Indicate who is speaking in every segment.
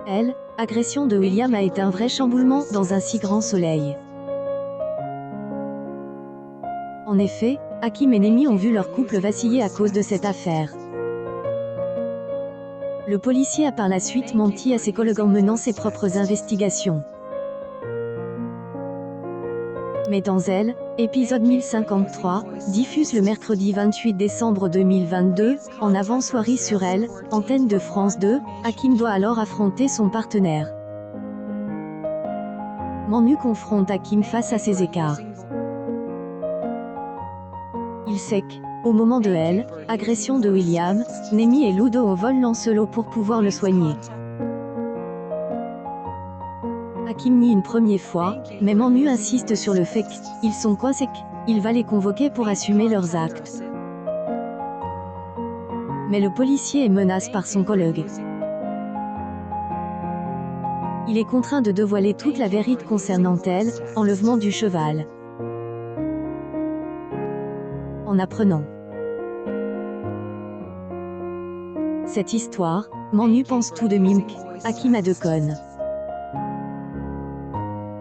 Speaker 1: Elle, agression de William a été un vrai chamboulement dans un si grand soleil. En effet, Hakim et Nemi ont vu leur couple vaciller à cause de cette affaire. Le policier a par la suite menti à ses collègues en menant ses propres investigations. Mais dans Elle, épisode 1053, diffuse le mercredi 28 décembre 2022, en avant-soirée sur Elle, antenne de France 2, Hakim doit alors affronter son partenaire. Manu confronte Hakim face à ses écarts. Il sait qu'au moment de Elle, agression de William, Nemi et Ludo volent Lancelot pour pouvoir le soigner. Hakim nie une première fois, mais Manu insiste sur le fait qu'ils sont coincés, il va les convoquer pour assumer leurs actes. Mais le policier est menacé par son collègue. Il est contraint de dévoiler toute la vérité concernant Elle, enlèvement du cheval. En apprenant cette histoire, Manu pense tout de même qu'Hakim a de connes.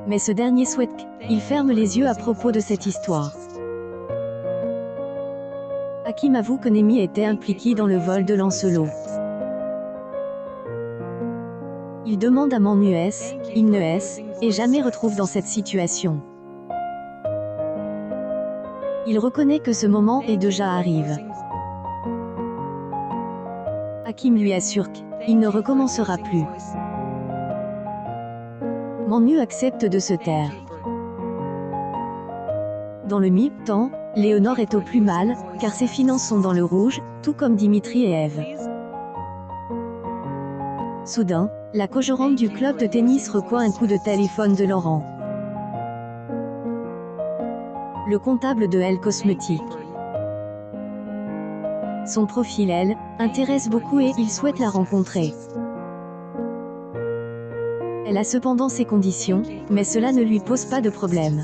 Speaker 1: Mais ce dernier souhaite qu'il ferme les yeux à propos de cette histoire. Hakim avoue que Nemi était impliqué dans le vol de Lancelot. Il demande à Manu il ne est jamais retrouve dans cette situation. Il reconnaît que ce moment est déjà arrivé. Hakim lui assure qu'il ne recommencera plus. Manu accepte de se taire. Dans le même temps, Léonore est au plus mal, car ses finances sont dans le rouge, tout comme Dimitri et Eve. Soudain, la co-gérante du club de tennis reçoit un coup de téléphone de Laurent, le comptable de Elle Cosmétique. Son profil, Elle, intéresse beaucoup et il souhaite la rencontrer. Elle a cependant ses conditions, mais cela ne lui pose pas de problème.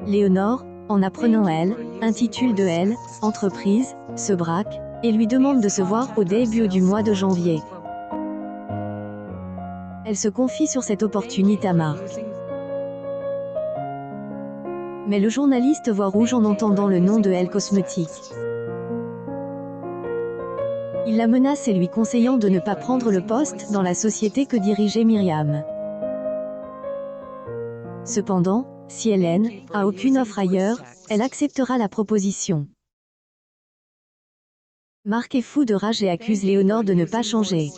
Speaker 1: Léonore, en apprenant Elle, intitule de Elle, entreprise, se braque, et lui demande de se voir au début du mois de janvier. Elle se confie sur cette opportunité à Marc. Mais le journaliste voit rouge en entendant le nom de Elle Cosmétique. Il la menace et lui conseillant de ne pas prendre le poste dans la société que dirigeait Myriam. Cependant, si Hélène a aucune offre ailleurs, elle acceptera la proposition. Marc est fou de rage et accuse Léonore de ne pas changer.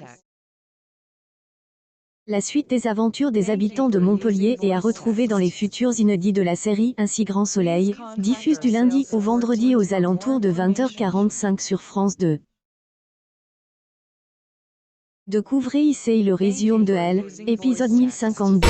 Speaker 1: La suite des aventures des habitants de Montpellier est à retrouver dans les futurs inédits de la série Un si grand soleil, diffuse du lundi au vendredi aux alentours de 20h45 sur France 2. Découvrez ici le résumé de Elle, épisode 1052.